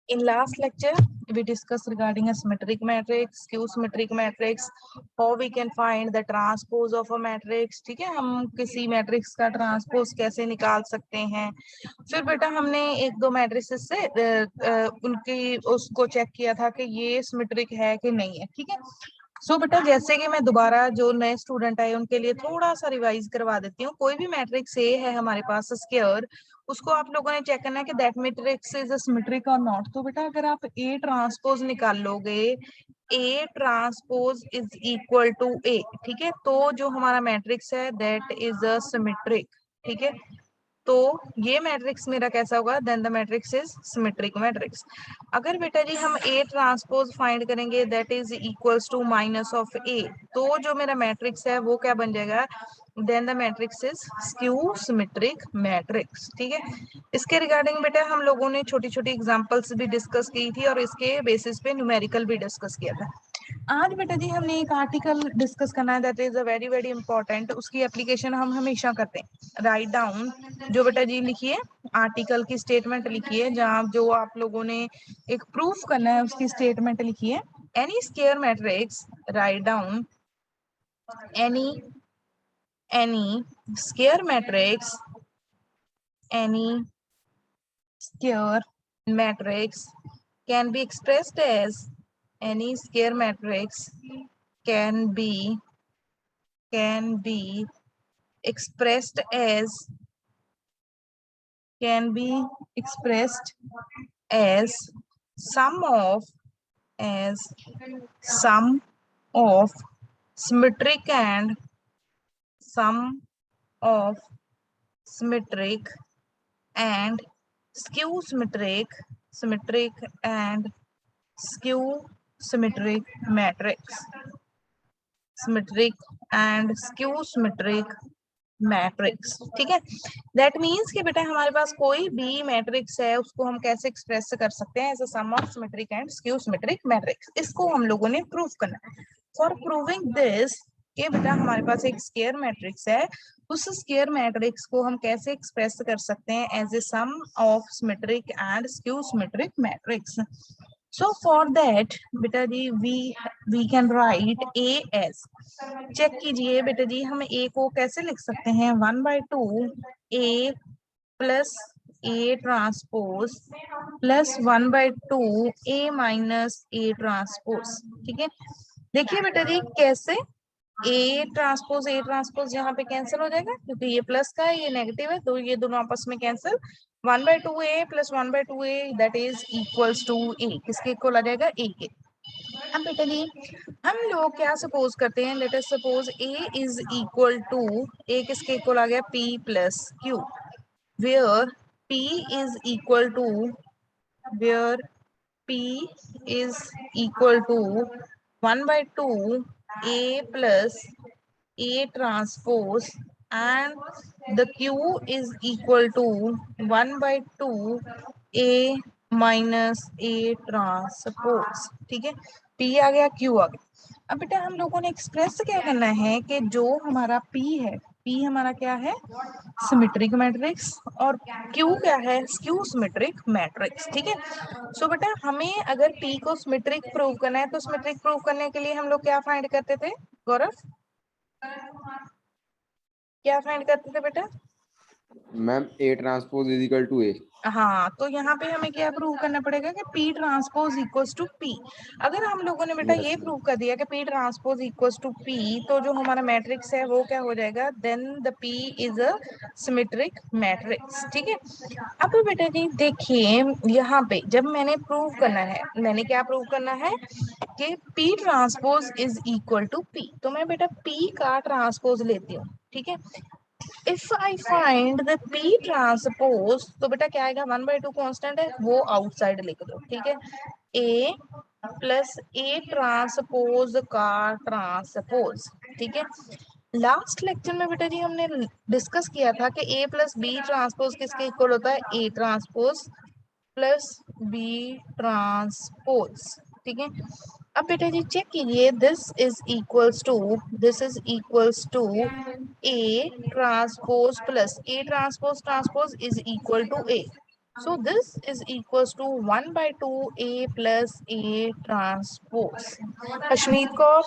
In last lecture, we discussed regarding a symmetric matrix, skew symmetric matrix, how we can find the transpose of a matrix. ठीक है, हम किसी matrix का transpose कैसे निकाल सकते हैं. फिर बेटा हमने एक दो मैट्रिसेस से उनकी उसको चेक किया था कि ये सिमेट्रिक है कि नहीं है. ठीक है. सो बेटा जैसे कि मैं दोबारा जो नए स्टूडेंट आए उनके लिए थोड़ा सा रिवाइज करवा देती हूँ. कोई भी मैट्रिक्स ए है हमारे पास स्क्वायर, उसको आप लोगों ने चेक करना है कि दैट मैट्रिक्स इज सिमेट्रिक और नॉट. तो बेटा अगर आप ए ट्रांसपोज निकाल लोगे, A transpose is equal to A, ठीक है, तो जो हमारा मैट्रिक्स है दैट इज अ सिमेट्रिक. ठीक है, तो ये मैट्रिक्स मेरा कैसा होगा, then the matrix is symmetric matrix. अगर बेटा जी हम ए ट्रांसपोज फाइंड करेंगे that is equals to minus of A, तो जो मेरा मैट्रिक्स है वो क्या बन जाएगा, then the matrix is skew symmetric matrix. ठीक है, इसके रिगार्डिंग बेटा हम लोगों ने छोटी छोटी एग्जांपल्स भी डिस्कस की थी और इसके बेसिस पे न्यूमेरिकल भी डिस्कस किया था. आज बेटा जी हमने एक आर्टिकल डिस्कस करना है that is a very very important. उसकी एप्लीकेशन हम हमेशा करते हैं. राइट डाउन, जो बेटा जी लिखिए, आर्टिकल की स्टेटमेंट लिखिए, जहाँ जो आप लोगों ने एक प्रूफ करना है उसकी स्टेटमेंट लिखिए. Any square matrix, write down, any square matrix, any square matrix can be expressed as, any square matrix can be expressed as, can be expressed as sum of, as sum of symmetric and sum of symmetric and skew symmetric and skew symmetric matrix, symmetric and skew symmetric matrix. ठीक है, that means कि बेटा हमारे पास कोई भी matrix है उसको हम कैसे एक्सप्रेस कर सकते हैं as a sum of symmetric and skew symmetric matrix. इसको हम लोगों ने प्रूव करना है. फॉर प्रूविंग दिस कि बेटा हमारे पास एक स्क्वायर मैट्रिक्स है, उस स्क्वायर मैट्रिक्स को हम कैसे एक्सप्रेस कर सकते हैं as a sum of symmetric and skew symmetric matrix. So for that बेटा जी we can write A as, check कीजिए बेटा जी हम A को कैसे लिख सकते हैं, 1/2 A plus A transpose plus 1/2 A minus A transpose. ठीक है, देखिए बेटा जी कैसे ए ट्रांसपोज यहाँ पे कैंसिल हो जाएगा क्योंकि ये प्लस का है ये नेगेटिव है, तो ये दोनों आपस में cancel. 1/2 A plus 1/2 A that is equals to A, किसके इक्वल आ जाएगा, ए के. अब बेटा जी हम लोग क्या सपोज करते हैं, let us suppose A is equal to, A किसके इक्वल आ गया, P plus Q, where P is equal to, where P is equal to 1/2 A plus A transpose and the Q is equal to 1/2 A minus A transpose. ठीक है, P आ गया, Q आ गया. अब बेटा हम लोगों ने एक्सप्रेस क्या करना है कि जो हमारा P है, P हमारा क्या है, सिमेट्रिक मैट्रिक्स, और Q क्या है, स्क्यू सिमेट्रिक मैट्रिक्स. ठीक है, सो बेटा हमें अगर P को सिमेट्रिक प्रूव करना है तो सिमेट्रिक प्रूव करने के लिए हम लोग क्या फाइंड करते थे, गौरव क्या फाइंड करते थे बेटा, ma'am A transpose is equal to A. हाँ, तो यहाँ पे हमें क्या प्रूव करना पड़ेगा कि P transpose equals to P. अगर हम लोगों ने बेटा ये प्रूव कर दिया कि P transpose equals to P, तो जो हमारा मैट्रिक्स है वो क्या हो जाएगा, then the P is a symmetric matrix. ठीक है, अब बेटा जी देखिए यहाँ पे जब मैंने प्रूव करना है, मैंने क्या प्रूव करना है कि P transpose is equal to P, तो मैं बेटा P का ट्रांसपोज लेती हूँ. ठीक है, if I find the P transpose, तो बेटा क्या आएगा, 1/2 कांस्टेंट है वो आउटसाइड लिख दो. ठीक है, A प्लस A ट्रांसपोज का ट्रांसपोज. ठीक है, लास्ट लेक्चर में बेटा जी हमने डिस्कस किया था कि A प्लस B ट्रांसपोज किसके इक्वल होता है, A transpose plus B transpose. ठीक है, अब बेटा जी चेक कीजिए, this is equals to A transpose plus A transpose is equal to A. So this is equals to 1/2 A plus A transpose. Ashmeet Kaur,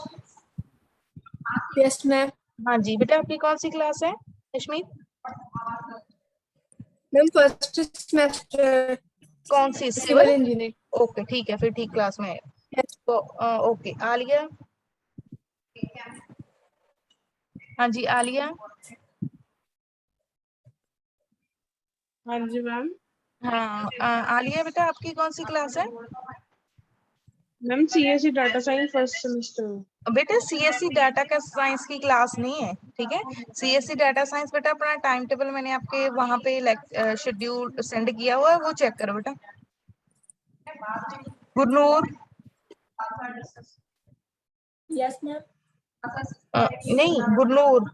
yes ma'am. हाँ जी बेटा, आपकी कौन सी क्लास है अश्मीत? मैम फर्स्ट सेमेस्टर कौन सी? Civil civil. इंजीनियरिंग। ओके ठीक है, फिर ठीक क्लास में है। तो ओके आलिया, हाँ जी आलिया। हाँ जी मैम। हाँ आलिया बेटा, आपकी कौन सी क्लास है? Ma'am CSC data science first semester. बेटा सीएससी डाटा का साइंस की क्लास नहीं है, ठीक है। सीएससी डाटा साइंस बेटा अपना टाइम टेबल मैंने आपके वहां पे शेड्यूल सेंड किया हुआ है, वो चेक करो बेटा। Gurnoor, yes ma'am. नहीं Gurnoor,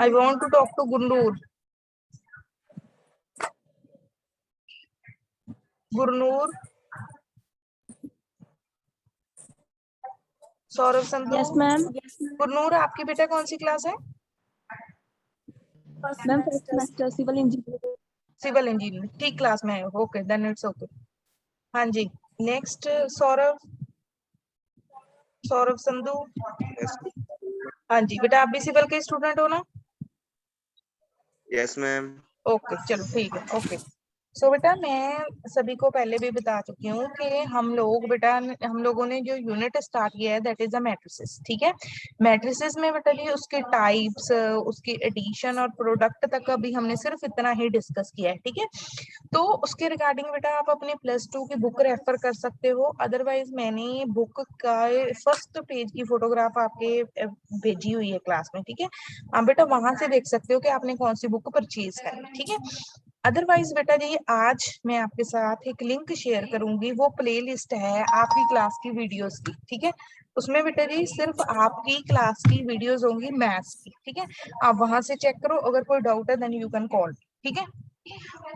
I want to talk to Gurnoor. Gurnoor, Saurabh Sandhu. Yes ma'am. Gurnoor, आपकी बेटा कौन सी क्लास है? Ma'am first semester civil engineering. Civil engineering, ठीक क्लास में है। Okay then it's okay. हाँ जी, नेक्स्ट सौरभ, सौरभ संधू। हाँ जी बेटा, आप भी सिविल के स्टूडेंट हो ना? Yes ma'am. ओके चलो ठीक है, ओके। सो बेटा मैं सभी को पहले भी बता चुकी हूँ कि हम लोगों ने जो यूनिट स्टार्ट किया है दैट इज अ मैट्रिसेस, ठीक है। मैट्रिसेस में बेटा जी उसके टाइप्स, उसकी एडिशन और प्रोडक्ट तक अभी हमने सिर्फ इतना ही डिस्कस किया है, ठीक है। तो उसके रिगार्डिंग बेटा आप अपने +2 की बुक रेफर कर सकते हो, अदरवाइज मैंने बुक का फर्स्ट पेज की फोटोग्राफ आपके भेजी हुई है क्लास में, ठीक है। आप बेटा वहां से देख सकते हो कि आपने कौन सी बुक परचेज करनी है, ठीक है। अदरवाइज बेटा जी आज मैं आपके साथ एक लिंक शेयर करूंगी, वो प्लेलिस्ट है आपकी क्लास की वीडियोस की, ठीक है। उसमें बेटा जी सिर्फ आपकी क्लास की वीडियोस होंगी मैथ्स की, ठीक है। आप वहां से चेक करो, अगर कोई डाउट है देन यू कैन कॉल, ठीक है।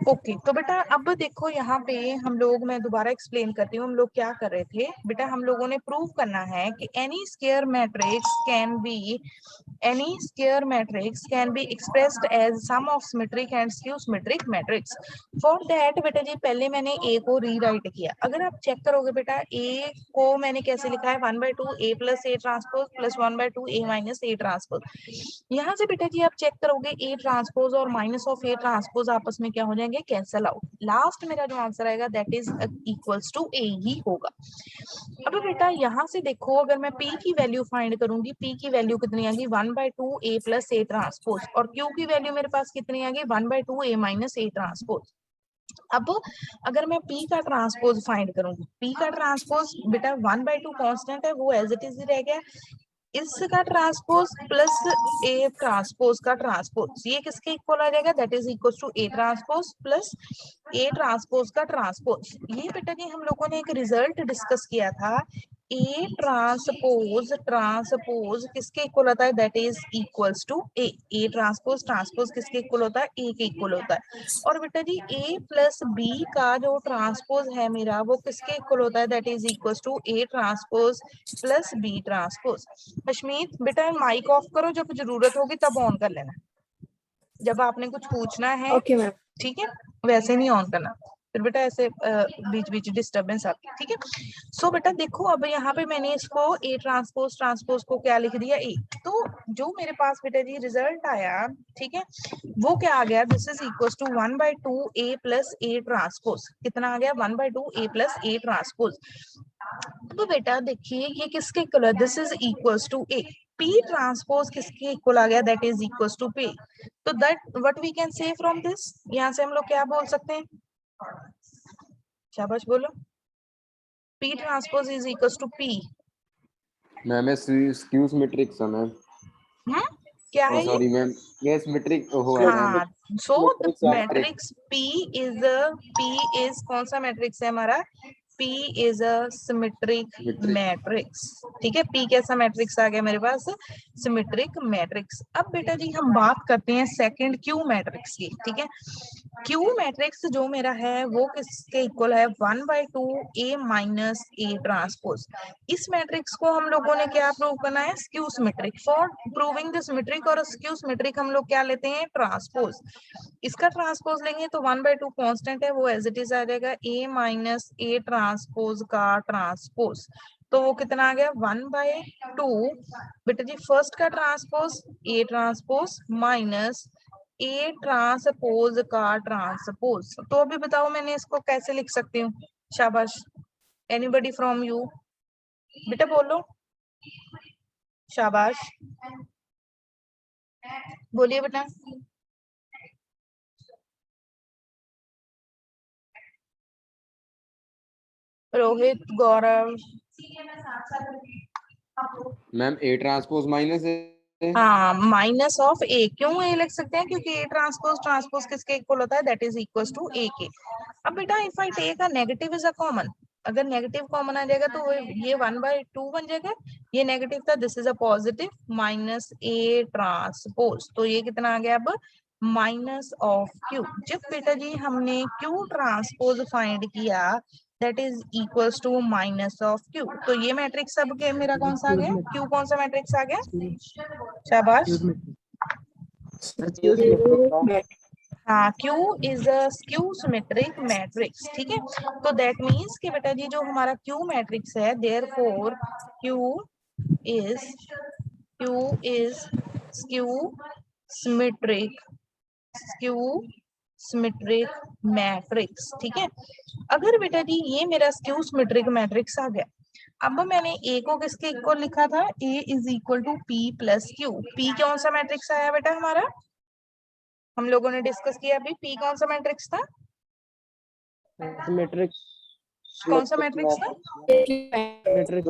ओके तो बेटा अब देखो यहाँ पे हम लोग, मैं दोबारा एक्सप्लेन करती हूँ हम लोग क्या कर रहे थे। बेटा हम लोगों ने प्रूव करना है कि any square matrix can be expressed as sum of symmetric and skew symmetric matrix. For that बेटा जी पहले मैंने ए को रीराइट किया। अगर आप चेक करोगे बेटा ए को मैंने कैसे लिखा है, 1/2 A plus A transpose plus 1/2 A minus A transpose. यहाँ से बेटा जी आप चेक करोगे ए ट्रांसपोज और माइनस ऑफ ए ट्रांसपोज आपस में क्या हो जाएंगे, कैंसल आउट। लास्ट मेरा जो आंसर आएगा दैट इज इक्वल्स टू ए ही होगा। अब बेटा यहाँ से देखो, अगर मैं P की वैल्यू फाइंड करूंगी, P की वैल्यू कितनी आएगी, 1/2 A plus A ट्रांसपोज, और Q की वैल्यू मेरे पास कितनी आएगी, 1/2 A minus A ट्रांसपोज। अब अगर मैं P का ट्रांसपोज फाइंड करूंगी, P का ट्रांसपोज बेटा 1/2 कांस्टेंट है, वो एज इट इज रह गया। इसका ट्रांसपोज प्लस ए ट्रांसपोज का ट्रांसपोज, ये किसके इक्वल आ जाएगा, that is equal to A transpose plus A transpose का ट्रांसपोज। ये बेटा जी हम लोगों ने एक रिजल्ट डिस्कस किया था, ए ट्रांसपोज किसके इक्वल होता है, that is equals to A. A transpose transpose किसके इक्वल होता है, ए के इक्वल होता है। और बेटा जी ए प्लस बी का जो ट्रांसपोज है मेरा, वो किसके इक्वल होता है, that is equals to A transpose plus B transpose. Ashmeet बेटा माइक ऑफ करो, जब जरूरत होगी तब ऑन कर लेना, जब आपने कुछ पूछना है, ओके मैम। ठीक है, वैसे नहीं ऑन करना, फिर बेटा ऐसे बीच बीच डिस्टरबेंस आती है, ठीक है। सो बेटा देखो अब यहाँ पे मैंने इसको ए ट्रांसपोज ट्रांसपोज को क्या लिख दिया, ए। तो जो मेरे पास बेटा जी रिजल्ट आया, ठीक है, वो क्या आ गया, this is equal to 1/2 A plus A transpose. कितना आ गया, 1/2 A plus A ट्रांसपोज। तो बेटा देखिए ये किसके इक्वल है, this is equals to A. P transpose किसके इक्वल आ गया, that is equals to P। तो that what we can say from this, यहाँ से हम लोग क्या बोल सकते हैं, शाबाश बोलो, P transpose is equals to P। Ma'am skew symmetric ma'am. क्या है ये, सॉरी मैम, ये सिमेट्रिक हो है मैम। हाँ। सो Matrix मैट्रिक्स P इज कौन सा मैट्रिक्स है हमारा, P is a symmetric Symmetric. matrix। ठीक है, P कैसा मैट्रिक्स आ गया मेरे पास? Symmetric matrix. अब बेटा जी हम बात करते हैं सेकंड Q मैट्रिक्स की। ठीक है, Q मैट्रिक्स जो मेरा है वो किसके इक्वल है? 1/2 A माइनस A ट्रांसपोज। इस मैट्रिक्स को हम लोगों ने क्या प्रूव करना है? Skew symmetric. For proving the symmetric और स्क्यू सिमेट्रिक हम लोग क्या लेते हैं? ट्रांसपोज। इसका ट्रांसपोज लेंगे तो 1/2 कांस्टेंट है वो एज इट इज आ जाएगा A माइनस A ट्रांसपोज का ट्रांसपोज। तो वो कितना आ गया? 1/2 बेटा जी फर्स्ट का transpose A transpose minus A transpose का ट्रांसपोज। तो अभी बताओ मैंने इसको कैसे लिख सकती हूँ? शाबाश, एनीबॉडी फ्रॉम यू, बेटा बोलो, शाबाश बोलिए बेटा। रोहित, गौरव, मैम A ट्रांसपोज माइनस है। हाँ माइनस ऑफ A। क्यों ए लिख सकते हैं? क्योंकि A ट्रांसपोज ट्रांसपोज किसके इक्वल होता है? That is equal to A के। अब बेटा if I take a negative is a common, अगर नेगेटिव कॉमन आ जाएगा तो ये 1/2 बन जाएगा। ये नेगेटिव था, this is a positive minus A transpose. तो ये कितना आ गया अब? Minus of Q। जब बेटा जी हमने Q ट्रांसपोज फाइंड किया that is equals to minus of Q। तो ये मैट्रिक्स अब के मेरा कौन सा आ गया? Q कौन सा मैट्रिक्स आ गया? शाबाश। हाँ, Q is a skew symmetric matrix. ठीक है, तो दैट मीन्स कि बेटा जी जो हमारा Q मैट्रिक्स है therefore Q is skew symmetric matrix. ठीक है, अगर बेटा जी ये मेरा स्क्यू सिमेट्रिक मैट्रिक्स आ गया, अब मैंने A को किसके इक्वल लिखा था? A is equal to P plus Q। P कौन सा मैट्रिक्स आया बेटा हमारा? हम लोगों ने डिस्कस किया अभी। P कौन सा मैट्रिक्स था? सिमेट्रिक कौन सा मैट्रिक्स था? सिमेट्रिक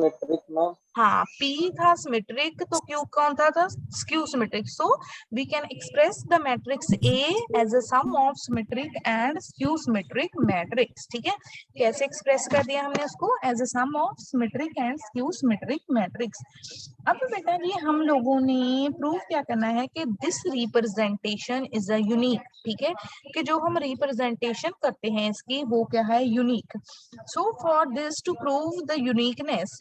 हाँ, P था सिमेट्रिक तो Q कौन था skew symmetric. So we can express the matrix A as a sum of symmetric and skew symmetric matrix. ठीक है, कैसे एक्सप्रेस कर दिया हमने उसको? As a sum of symmetric and skew symmetric matrix. अब बेटा जी हम लोगों ने प्रूव क्या करना है कि this representation is a unique. ठीक है, कि जो हम रिप्रेजेंटेशन करते हैं इसकी वो क्या है? Unique. So for this to prove the uniqueness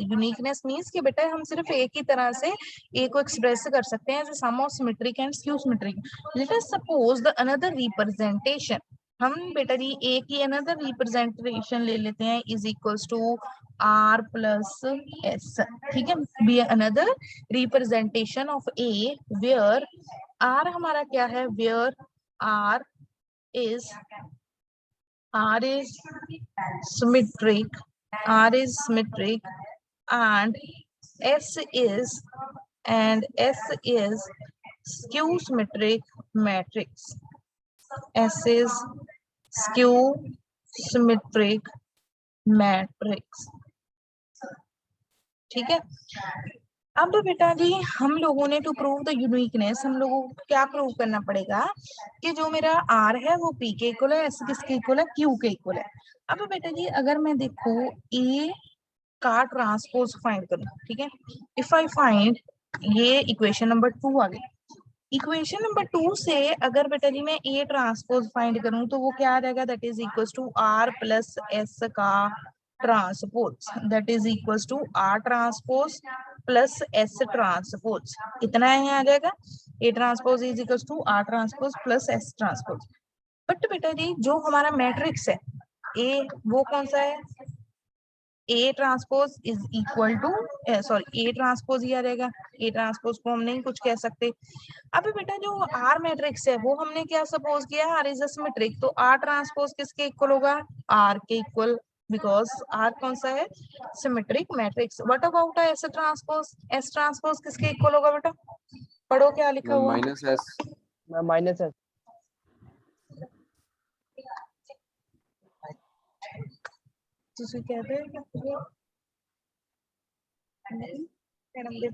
means कि बेटा हम सिर्फ एक ही तरह से ए को एक्सप्रेस कर सकते हैं as a sum of symmetric and skew symmetric. Let us suppose the another representation. हम बेटा जी ए की अनदर रिप्रेजेंटेशन ले लेते हैं is equals to R plus S। ठीक है, be another representation of A where R हमारा क्या है? Where R is symmetric, and S is skew symmetric matrix. S is skew symmetric matrix। ठीक है, अब बेटा जी हम लोगों ने टू प्रूव द यूनिकनेस हम लोगों को क्या प्रूव करना पड़ेगा कि जो मेरा R है वो P के इक्वल है, S किसके इक्वल है? Q के इक्वल है। अब बेटा जी अगर मैं देखो A का ट्रांसपोज फाइंड करूं, ठीक है, इफ आई फाइंड, ये इक्वेशन नंबर 2 आ गई। इक्वेशन नंबर 2 से अगर बेटा जी मैं A ट्रांसपोज फाइंड करूं तो वो क्या आ जाएगा? That is equals to R plus S का transpose. That is equals to R transpose plus S transpose. इतना यहाँ आ जाएगा। A transpose is equals to R transpose plus S transpose. But बेटा जी जो हमारा मैट्रिक्स है A वो कौन सा है? A transpose is equal to sorry A transpose ही आ जाएगा। A ट्रांसपोज को हम नहीं कुछ कह सकते। अब बेटा जो R मैट्रिक्स है वो हमने क्या सपोज किया? R is a symmetric. तो R ट्रांसपोज किसके इक्वल होगा? R के इक्वल, बिकॉज R कौन सा है? Symmetric matrix. What about S transpose? S transpose किसके इक्वल होगा बेटा? पढ़ो क्या लिखा हुआ? Minus S। माइनस है। ਤੁਸੀਂ कहते हैं क्या? मैडम दे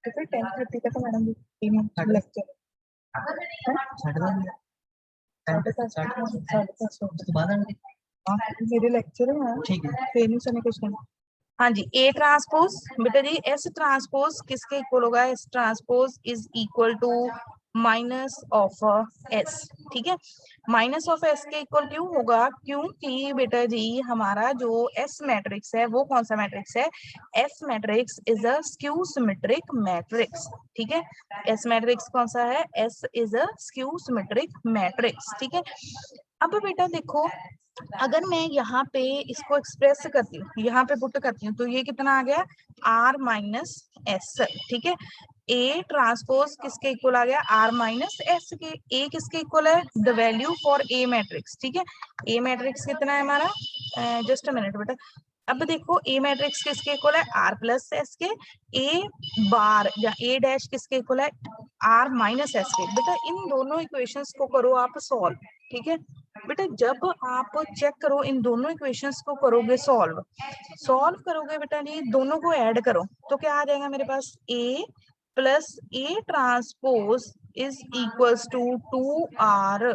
तो फिर 10:30 तक मैडम लेक्चर लेक्चर मेरे लेक्चर है, ठीक है, फेमस है कुछ नहीं। हाँ जी, ए ट्रांसपोज बेटा जी, एस ट्रांसपोज किसके इक्वल होगा? S transpose is equal to minus of S, ठीक है। माइनस ऑफ एस के इक्वल क्यों होगा? क्योंकि बेटा जी हमारा जो एस मैट्रिक्स है वो कौन सा मैट्रिक्स है? S matrix is a skew symmetric matrix, ठीक है। एस मैट्रिक्स कौन सा है? S is a skew symmetric matrix, ठीक है। अब बेटा देखो, अगर मैं यहाँ पे इसको एक्सप्रेस करती हूँ, यहाँ पे पुट करती हूँ, तो ये कितना आ गया? आर माइनस एस, ठीक है। ए ट्रांसपोज किसके इक्वल आ गया? आर माइनस एस के। ए किसके इक्वल है? The value for a matrix, ठीक है। ए मैट्रिक्स कितना है हमारा? जस्ट अ मिनट बेटा। अब देखो ए मैट्रिक्स किसके इक्वल है? आर प्लस एस के। ए बार या ए डैश किसके इक्वल है? आर माइनस एस के। बेटा इन दोनों इक्वेशंस को करो आप सॉल्व, ठीक है। बेटा जब आप चेक करो, इन दोनों इक्वेशंस को करोगे सॉल्व करोगे बेटा जी, दोनों को ऐड करो तो क्या आ जाएगा मेरे पास? A plus A transpose is equals to 2r,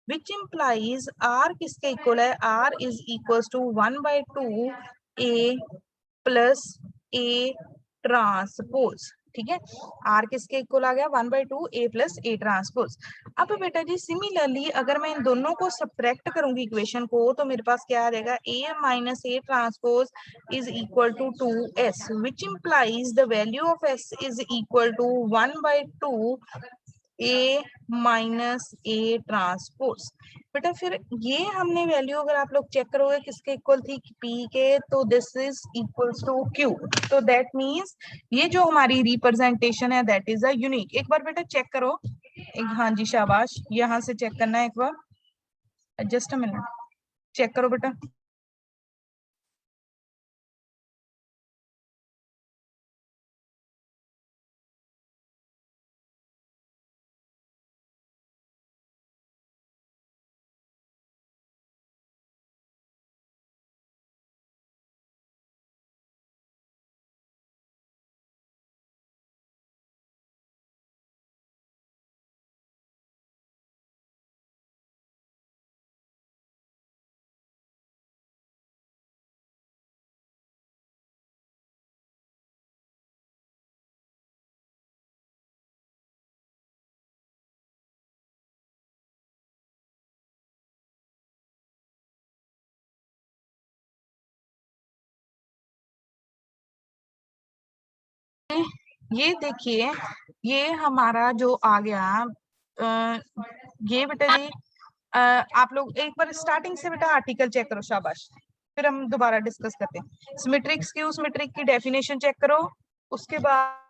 which implies r किसके इक्वल है? r is equals to 1/2 a plus A transpose, ठीक है। r किसके इक्वल आ गया? 1/2 a प्लस ए ट्रांसपोज। अब बेटा जी सिमिलरली अगर मैं इन दोनों को सब्ट्रैक्ट करूंगी इक्वेशन को, तो मेरे पास क्या आ जाएगा? a minus A transpose is equal to 2s, which implies the value of s is equal to 1/2 A minus A transpose. बेटा फिर ये हमने वैल्यू अगर आप लोग चेक करोगे किसके इक्वल थी? पी के, तो this is equals to Q. तो दैट मींस ये जो हमारी रिप्रेजेंटेशन है दैट इज अ यूनिक। एक बार बेटा चेक करो, हाँ जी शाबाश, यहाँ से चेक करना है एक बार, जस्ट अ मिनट, चेक करो बेटा। ये देखिए, ये हमारा जो आ गया, ये बेटा जी आप लोग एक बार स्टार्टिंग से बेटा आर्टिकल चेक करो, शाबाश। फिर हम दोबारा डिस्कस करते हैं। सिमेट्रिक स्क्यू सिमेट्रिक की डेफिनेशन चेक करो, उसके बाद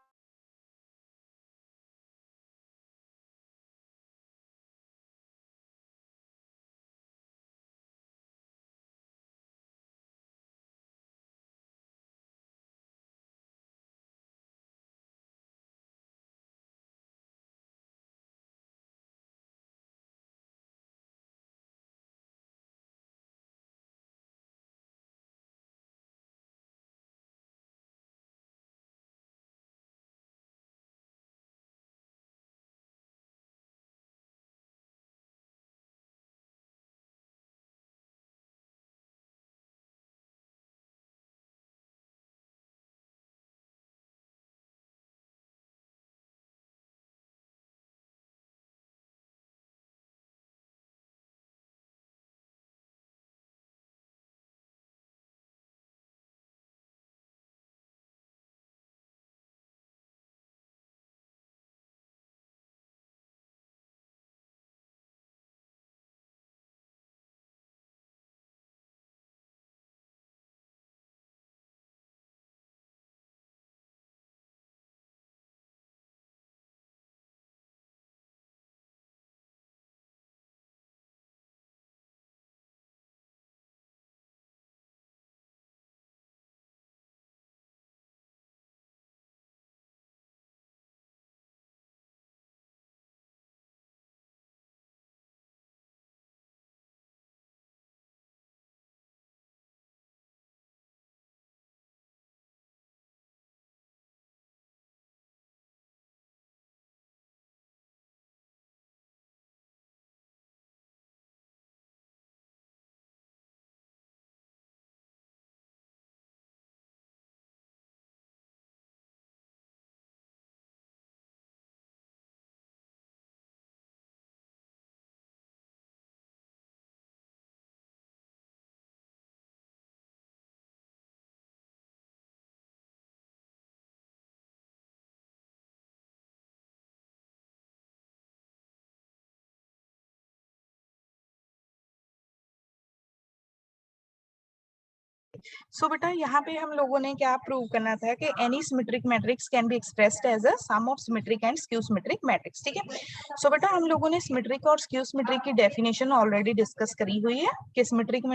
सो बेटा यहाँ पे हम लोगों ने क्या प्रूव करना था कि any symmetric matrix can be expressed as a sum of symmetric and skew symmetric matrix, ठीक है। सो बेटा हम लोगों ने सिमेट्रिक और स्क्यू सिमेट्रिक की डेफिनेशन ऑलरेडी डिस्कस करी हुई है कि सिमेट्रिक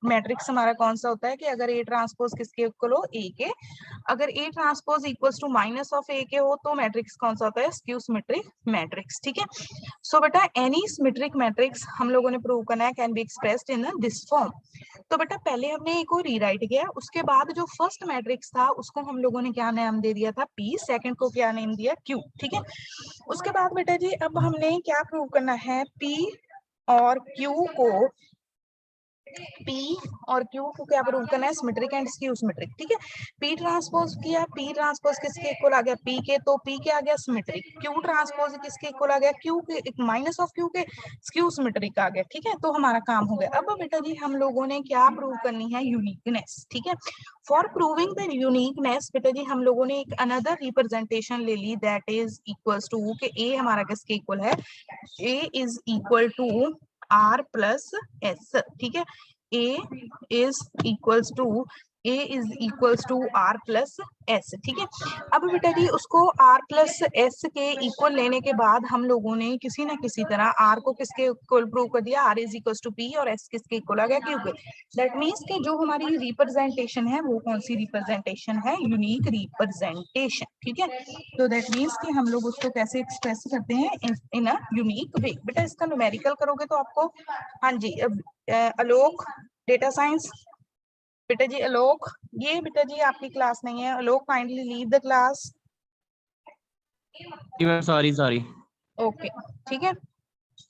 मैट्रिक्स हमारा कौन सा होता है कि अगर ए ट्रांसपोज किसके इक्वल हो, ए के, अगर A transpose equals to minus of A के हो तो मैट्रिक्स कौन सा होता है, स्क्यू सिमेट्रिक मैट्रिक्स, ठीक है। सो बेटा एनी सिमेट्रिक मैट्रिक्स हम लोगों ने प्रूव करना है can be expressed in this form. तो बेटा पहले हमने एक और रीराइट किया, उसके बाद जो फर्स्ट मैट्रिक्स था उसको हम लोगों ने क्या नाम दे दिया था, पी, सेकंड को क्या नेम दिया, क्यू, ठीक है। उसके बाद बेटा जी अब हमने क्या प्रूव करना है, पी और क्यू को, पी और क्यू को क्या प्रूव करना है, सिमेट्रिक एंड स्क्यू सिमेट्रिक, ठीक है। पी ट्रांसपोज किया, पी ट्रांसपोज किसके इक्वल आ गया, पी के, तो पी के आ गया सिमेट्रिक, क्यू ट्रांसपोज किसके इक्वल आ गया, क्यू के, माइनस ऑफ क्यू के, स्क्यू सिमेट्रिक आ गया, ठीक है। तो हमारा काम हो गया। अब बेटा जी हम लोगों ने क्या प्रूव करनी है, यूनिकनेस, ठीक है। फॉर प्रूविंग द यूनिकनेस बेटा जी हम लोगों ने एक अनदर रिप्रेजेंटेशन ले ली, दैट इज इक्वल्स टू कि ए हमारा किसके इक्वल है, A is equal to R plus S, ठीक है। A is equals to R plus S, ठीक है। अब बेटा जी उसको R plus S के इक्वल लेने के बाद हम लोगों ने किसी ना किसी तरह R को किसके इक्वल प्रूव कर दिया, R is equals to P और S किसके इक्वल आ गया, Q के। दैट मीन्स कि जो हमारी रिप्रेजेंटेशन है वो कौन सी रिप्रेजेंटेशन है, यूनिक रिप्रेजेंटेशन, ठीक है। तो दैट मीन्स कि हम लोग उसको कैसे एक्सप्रेस करते हैं, इन अ यूनिक वे। बेटा इसका न्यूमेरिकल करोगे तो आपको, हाँ जी आलोक डेटा साइंस, बेटा जी आलोक, ये बेटा जी आपकी क्लास नहीं है, Alok kindly leave the class. Sorry okay ठीक है।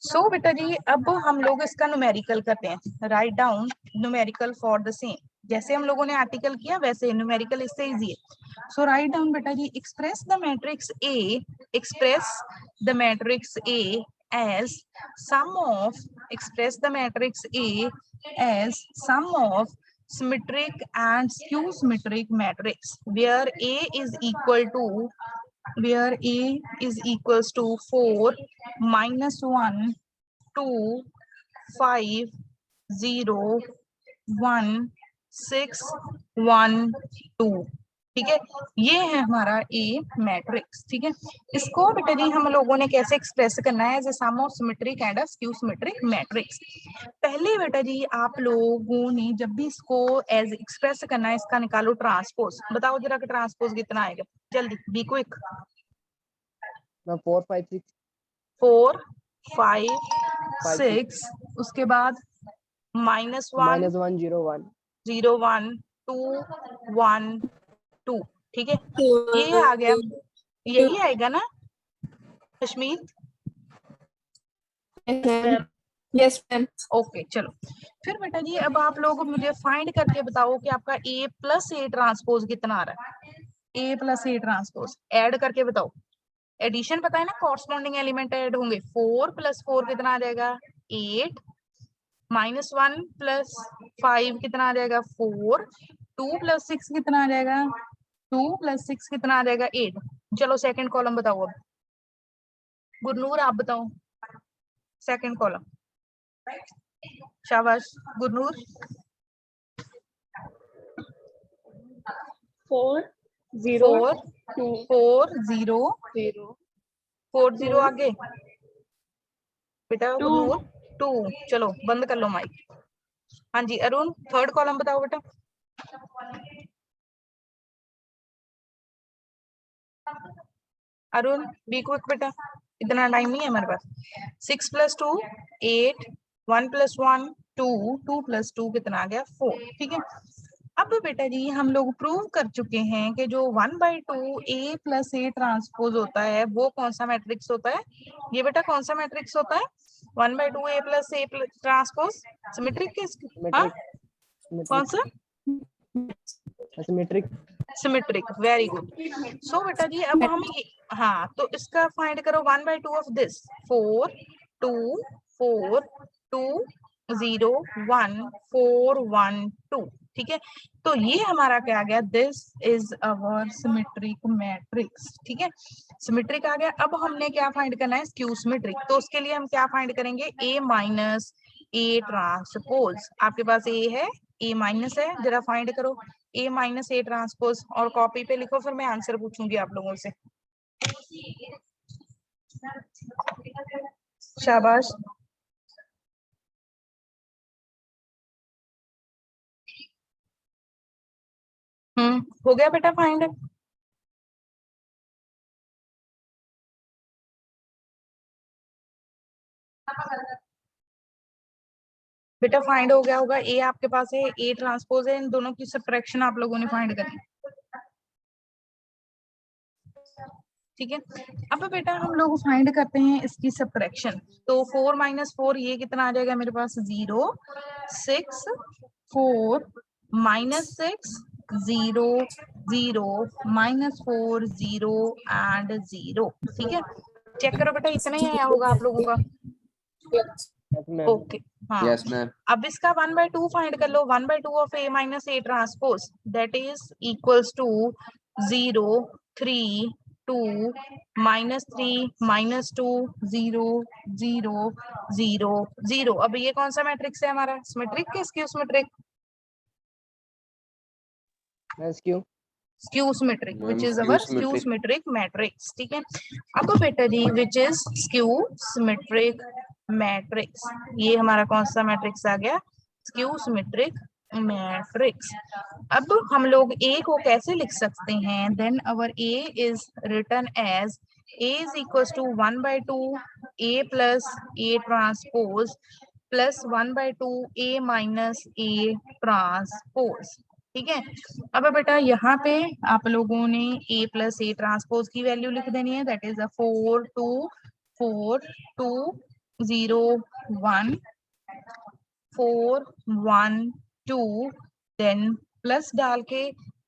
सो बेटा जी अब हम लोग इसका न्यूमेरिकल करते हैं, write down numerical for the same, जैसे हम लोगों ने आर्टिकल किया वैसे न्यूमेरिकल इससे इजी है। सो राइट डाउन बेटा जी, express the matrix A, express the matrix A as sum of, express the matrix A as sum of symmetric and skew symmetric matrix where A is equal to, where A is equals to 4 minus 1 2 5 0 1 6 1 2, ठीक है। ये है हमारा ए matrix, ठीक है। इसको बेटा जी हम लोगों ने कैसे एक्सप्रेस करना है, as a sum of symmetric and a skew symmetric matrix. पहले बेटा जी आप लोगों ने जब भी इसको एज एक्सप्रेस करना है, इसका निकालो ट्रांसपोज, बताओ जरा कि ट्रांसपोज कितना आएगा, जल्दी बी क्विक। 4 5 6 4 5 6, उसके बाद -1 -1 0 1 0 1 2 1 2, ठीक है। ये आ गया, यही आएगा ना कश्मीर, यस मैम। ओके चलो। फिर बेटा जी अब आप लोग मुझे फाइंड करके बताओ कि आपका ए प्लस ए ट्रांसपोज कितना आ रहा है, ए प्लस ए ट्रांसपोज ऐड करके बताओ। एडिशन पता है ना, कॉरस्पॉन्डिंग एलिमेंट ऐड होंगे, 4 + 4 कितना आ जाएगा 8, -1 + 5 कितना आ जाएगा 4, 2 + 6 कितना आ जाएगा 2 + 6 कितना आ जाएगा 8। चलो सेकंड कॉलम बताओ अब, गुरनूर आप बताओ सेकंड कॉलम, शाबाश गुरनूर। 4 0 4 2 4 0 0 4 0 आगे बेटा, 2 गुरनूर 2, चलो बंद कर लो माइक। हाँ जी अरुण थर्ड कॉलम बताओ बेटा। अरुण बी क्विक बेटा, इतना टाइम नहीं है हमारे पास। 6 + 2 8, 1 + 1 2, 2 + 2 कितना आ गया 4, ठीक है। अब बेटा जी हम लोग प्रूव कर चुके हैं कि जो 1/2 A + A ट्रांसपोज होता है वो कौन सा मैट्रिक्स होता है, ये बेटा कौन सा मैट्रिक्स होता है, 1/2 A + A ट्रांसपोज सिमेट्रिक के, हाँ कौन सा, सिमेट्रिक सिमेट्रिक, वेरी गुड। सो बेटा जी अब हम हाँ तो इसका फाइंड करो 1/2 ऑफ दिस, 4 2 4 2 0 1 4 1 2, ठीक है। तो ये हमारा क्या आ गया, this is our symmetric matrix, ठीक है। सिमेट्रिक आ गया। अब हमने क्या फाइंड करना है, स्क्यू सिमेट्रिक, तो उसके लिए हम क्या फाइंड करेंगे, A - ए ट्रांसपोज, आपके पास ए है, ए माइनस है, जरा फाइंड करो ए माइनस ए ट्रांसपोज और कॉपी पे लिखो, फिर मैं आंसर पूछूंगी आप लोगों से। शाबाश। हो गया बेटा फाइंड? बेटा फाइंड हो गया होगा, ए आपके पास है, ए ट्रांसपोज है, इन दोनों की सब्ट्रैक्शन आप लोगों ने फाइंड करी, ठीक है। अब बेटा हम लोग फाइंड करते हैं इसकी सब्ट्रैक्शन, तो 4 माइनस 4 ये कितना आ जाएगा मेरे पास, 0, 6, 4 माइनस 6, 0, 0 माइनस 4, 0 एंड 0, ठीक है। चेक करो बेटा, इतना ही आया होगा आप लोगों का। ओके हाँ, यस मैम। अब इसका 1/2 फाइंड कर लो, 1/2 of A minus A transpose that is equals to 0, 3, 2 माइनस 3 माइनस 2 0 0 0 0। अब ये कौन सा मैट्रिक्स है हमारा, सिमेट्रिक के skew symmetric? Skew symmetric, ma'am which is skew or skew symmetric. Symmetric matrix, ठीक है। अब बेटा जी which is skew symmetric matrix, ये हमारा कौन सा मैट्रिक्स आ गया, स्क्यू सिमेट्रिक मैट्रिक्स। अब हम लोग ए को कैसे लिख सकते हैं, then our A is written as A is equals to 1/2 A plus A transpose plus 1/2 A minus A transpose, ठीक है। अब बेटा यहाँ पे आप लोगों ने a प्लस ए ट्रांसपोज की वैल्यू लिख देनी है, दैट इज 4 2 4 2 0 1 4 1 2, देन प्लस डाल के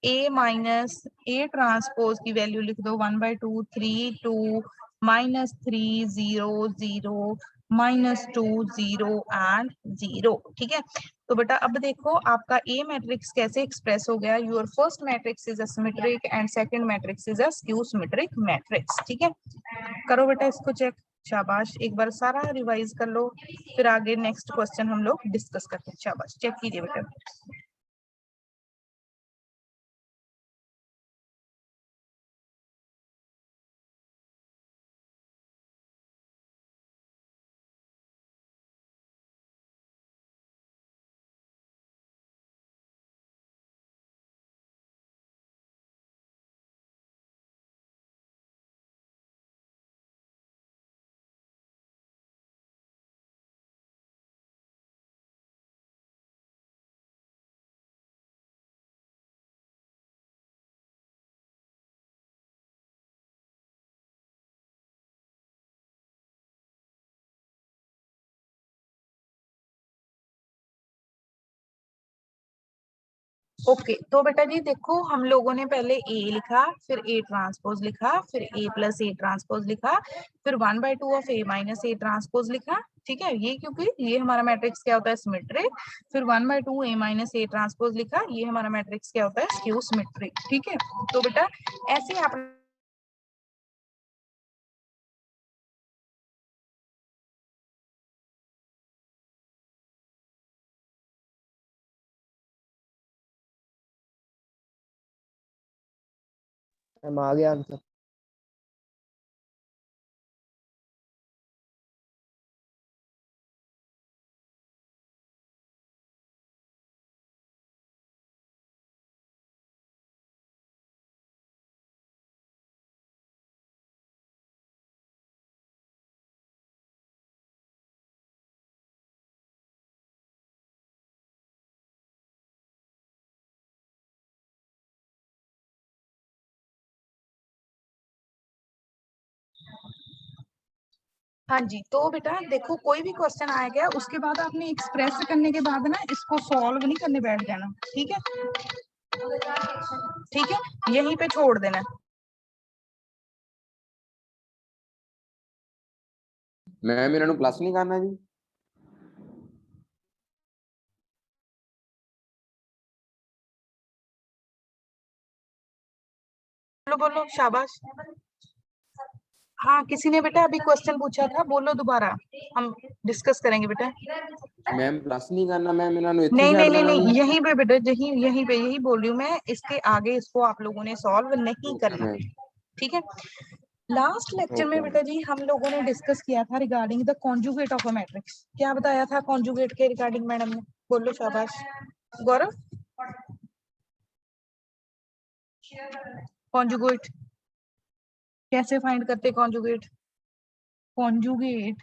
a माइनस ए ट्रांसपोज की वैल्यू लिख दो 1/2 3 2 माइनस 3 0 0 माइनस 2 0 एंड 0, ठीक है। तो बेटा अब देखो आपका ए मैट्रिक्स कैसे एक्सप्रेस हो गया, your first matrix is a symmetric and second matrix is a skew symmetric matrix, ठीक है। करो बेटा इसको चेक, शाबाश, एक बार सारा रिवाइज कर लो, फिर आगे नेक्स्ट क्वेश्चन हम लोग डिस्कस करते हैं। शाबाश, चेक कीजिए बेटा। ओके तो बेटा जी देखो हम लोगों ने पहले ए लिखा, फिर ए ट्रांसपोज लिखा, फिर ए प्लस ए ट्रांसपोज लिखा, फिर 1/2 of A minus A transpose लिखा, ठीक है। ये क्योंकि ये हमारा मैट्रिक्स क्या होता है, सिमेट्रिक। फिर 1/2 ए माइनस ए ट्रांसपोज लिखा, ये हमारा मैट्रिक्स क्या होता है, स्क्यू सिमेट्रिक, ठीक है। तो बेटा ऐसे आप आ गया आंसर। हाँ जी, तो बेटा देखो कोई भी क्वेश्चन आया गया उसके बाद आपने एक्सप्रेस करने के बाद ना इसको सॉल्व नहीं करने बैठ जाना, ठीक है, ठीक है, यहीं पे छोड़ देना। मैम इन्होंने प्लस नहीं करना जी। बोलो बोलो, शाबाश। हाँ, किसी ने बेटा अभी क्वेश्चन पूछा था, बोलो दोबारा, हम डिस्कस करेंगे बेटा। मैम प्लस नहीं करना मैम, इन्होंने इतनी नहीं नहीं छाड़ नहीं देना नहीं, जी। यहीं पे बेटा, यहीं पे यही बोल रही हूँ मैं, इसके आगे इसको आप लोगों ने सॉल्व नहीं ओके करना, मैम, ठीक है। लास्ट लेक्चर में ओके बेटा मैम। जी हम लोगों ने डिस्कस किया था regarding the conjugate of a matrix. क्या बताया था कॉन्जुगेट के रिगार्डिंग मैडम ने? बोलो शाबाश गौरव। कॉन्जुगेट कैसे फाइंड करते? Conjugate conjugate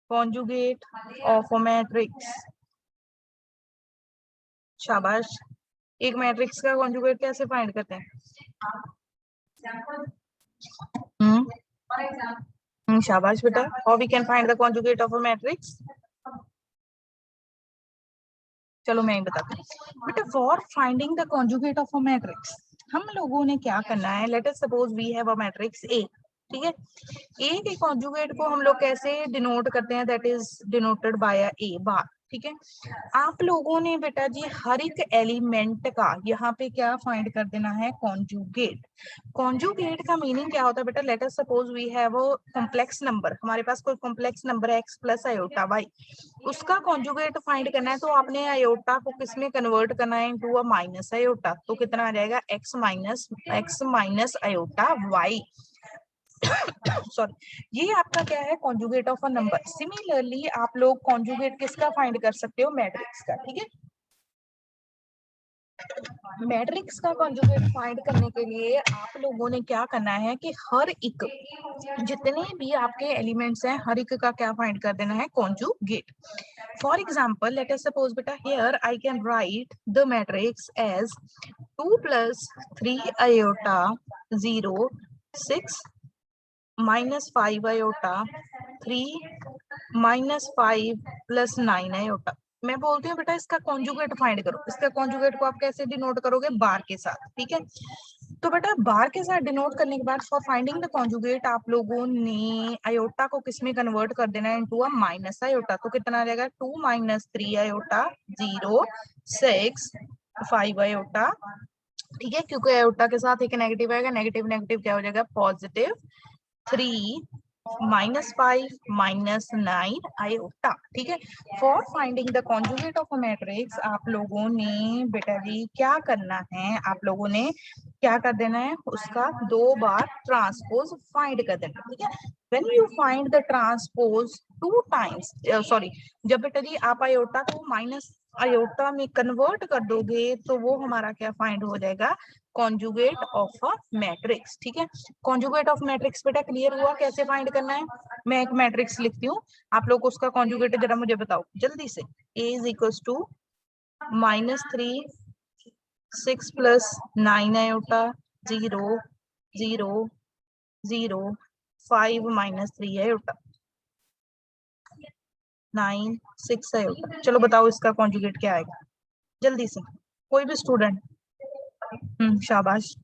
conjugate of a matrix. शाबाश। एक मैट्रिक्स का कॉन्जुगेट कैसे फाइंड करते हैं? शाबाश बेटा। How we can find the conjugate of a matrix? चलो मैं ही बताती हूँ बेटा। For finding the conjugate of a matrix हम लोगों ने क्या करना है, let us suppose we have a matrix A, ठीक है। ए के कॉन्जुगेट को हम लोग कैसे डिनोट करते हैं? दैट इज डिनोटेड बाय ए बार, ठीक है। आप लोगों ने बेटा जी हर एक एलिमेंट का यहाँ पे क्या फाइंड कर देना है? कॉन्जुगेट। कॉन्जुगेट का मीनिंग क्या होता है बेटा? Let us suppose we have a complex number, हमारे पास कोई कॉम्प्लेक्स नंबर है x प्लस आयोटा y, उसका कॉन्जुगेट फाइंड करना है, तो आपने आयोटा को किस में कन्वर्ट करना है? Into a minus iota. तो कितना आ जाएगा? x minus iota y। Sorry, ये आपका क्या है? Conjugate of a number. Similarly आप लोग कॉन्जुगेट किसका फाइंड कर सकते हो? मैट्रिक्स का, ठीक है। मैट्रिक्स का कॉन्जुगेट फाइंड करने के लिए आप लोगों ने क्या करना है कि हर एक जितने भी आपके एलिमेंट्स हैं हर एक का क्या फाइंड कर देना है? Conjugate. For example let us suppose बेटा here I can write the matrix as 2 + 3 iota 0 6 -5 iota 3 -5 + 9 iota. मैं बोलती हूँ बेटा इसका कॉन्जुगेट फाइंड करो। इसका कॉन्जुगेट को आप कैसे डिनोट करोगे? बार के साथ, ठीक है। तो बेटा बार के साथ डिनोट करने के बाद फॉर फाइंडिंग द कॉन्जुगेट आप लोगों ने आयोटा को किस में कन्वर्ट कर देना है? Into a minus iota. तो कितना आ जाएगा? 2 - 3 आयोटा 0 6 5 आयोटा, ठीक है। क्योंकि आयोटा के साथ एक नेगेटिव आएगा, नेगेटिव नेगेटिव क्या हो जाएगा? पॉजिटिव 3 -5 -9 आयोटा, ठीक है। For finding the conjugate of a matrix आप लोगों ने बेटा जी क्या करना है? आप लोगों ने क्या कर देना है? उसका 2 बार ट्रांसपोज फाइंड कर देना, ठीक है। When you find the transpose 2 times, sorry, जब बेटा जी आप आयोटा को माइनस आयोटा में कन्वर्ट कर दोगे तो वो हमारा क्या फाइंड हो जाएगा? कॉन्जुगेट ऑफ अ मैट्रिक्स, ठीक है। कॉन्जुगेट ऑफ मैट्रिक्स बेटा क्लियर हुआ? कैसे फाइंड करना है? मैं एक मैट्रिक्स लिखती हूँ, आप लोग उसका कॉन्जुगेट जरा मुझे बताओ जल्दी से। A is equals to -3 6 + 9 iota 0 0 0 5 -3 iota 9 6 iota. चलो बताओ इसका कॉन्जुगेट क्या आएगा जल्दी से, कोई भी स्टूडेंट। शाबाश।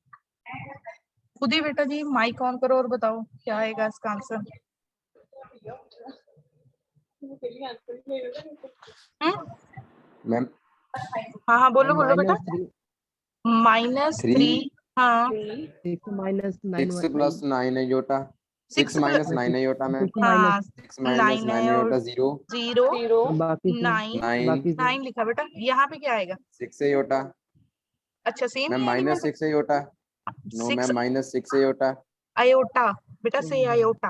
खुद ही बेटा जी माइक ऑन करो और बताओ क्या आएगा इसका आंसर। मैम हाँ हाँ बोलो बोलो बेटा। -3 -3 3 हाँ 6 - 9 6 + 9 आयोटा 6 6 - 9 आयोटा मैम 6 हाँ 6 - 9 है 9 और आयोटा 0 0 और बाकी से 9 बाकी से 9 लिखा बेटा। यहाँ पे क्या आएगा? 6 आयोटा अच्छा सेम मैम ही है मैं -6 iota. No 6 ma'am -6 iota. Iota बेटा से iota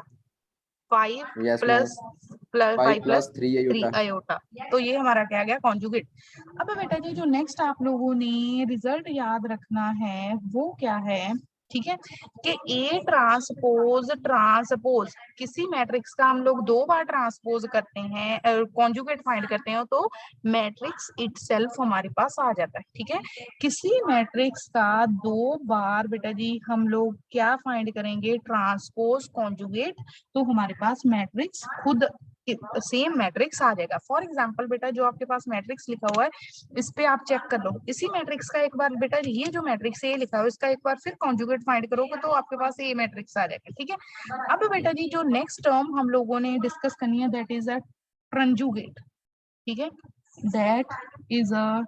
5 yes ma'am plus 5 5 + + 3 3 iota. Iota. तो ये हमारा क्या आ गया? कॉन्जुगेट। अब बेटा जी जो नेक्स्ट आप लोगों ने रिजल्ट याद रखना है वो क्या है, ठीक है, कि A ट्रांसपोज किसी मैट्रिक्स का हम लोग 2 बार ट्रांसपोज करते हैं, कॉन्जुगेट फाइंड करते हैं, तो मैट्रिक्स इटसेल्फ हमारे पास आ जाता है, ठीक है। किसी मैट्रिक्स का 2 बार बेटा जी हम लोग क्या फाइंड करेंगे? ट्रांसपोज कॉन्जुगेट, तो हमारे पास मैट्रिक्स खुद सेम मैट्रिक्स आ जाएगा। फॉर एग्जांपल बेटा जो आपके पास मैट्रिक्स लिखा हुआ है इस पे आप चेक कर लो। इसी मैट्रिक्स का एक बार बेटा ये जो मैट्रिक्स है लिखा हुआ है इसका एक बार फिर कॉन्जुगेट फाइंड करोगे तो आपके पास ये मैट्रिक्स आ जाएगा, ठीक है। अब बेटा जी जो नेक्स्ट टर्म हम लोगों ने डिस्कस करनी है दैट इज अ ट्रांजुगेट, ठीक है। That is a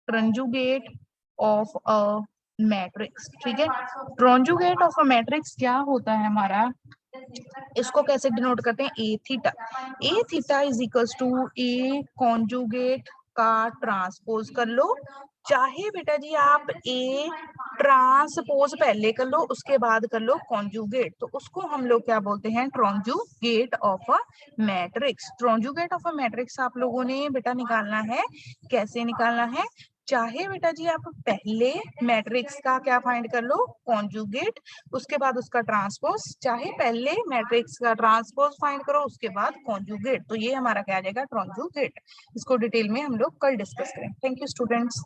ट्रांजुगेट of a matrix. ठीक है, कॉन्जुगेट ऑफ अ मैट्रिक्स क्या होता है हमारा, इसको कैसे डिनोट करते हैं, A theta. A theta is equals to A conjugate का ट्रांसपोज कर लो, चाहे बेटा जी आप ए ट्रांसपोज पहले कर लो उसके बाद कर लो कॉन्जुगेट, तो उसको हम लोग क्या बोलते हैं, ट्रांजुगेट of a matrix. ट्रांजुगेट of a matrix आप लोगों ने बेटा निकालना है, कैसे निकालना है, चाहे बेटा जी आप पहले मैट्रिक्स का क्या फाइंड कर लो, कॉन्जुगेट, उसके बाद उसका ट्रांसपोज, चाहे पहले मैट्रिक्स का ट्रांसपोज फाइंड करो उसके बाद कॉन्जुगेट, तो ये हमारा क्या आ जाएगा, ट्रांजुगेट। इसको डिटेल में हम लोग कल डिस्कस करें। Thank you students.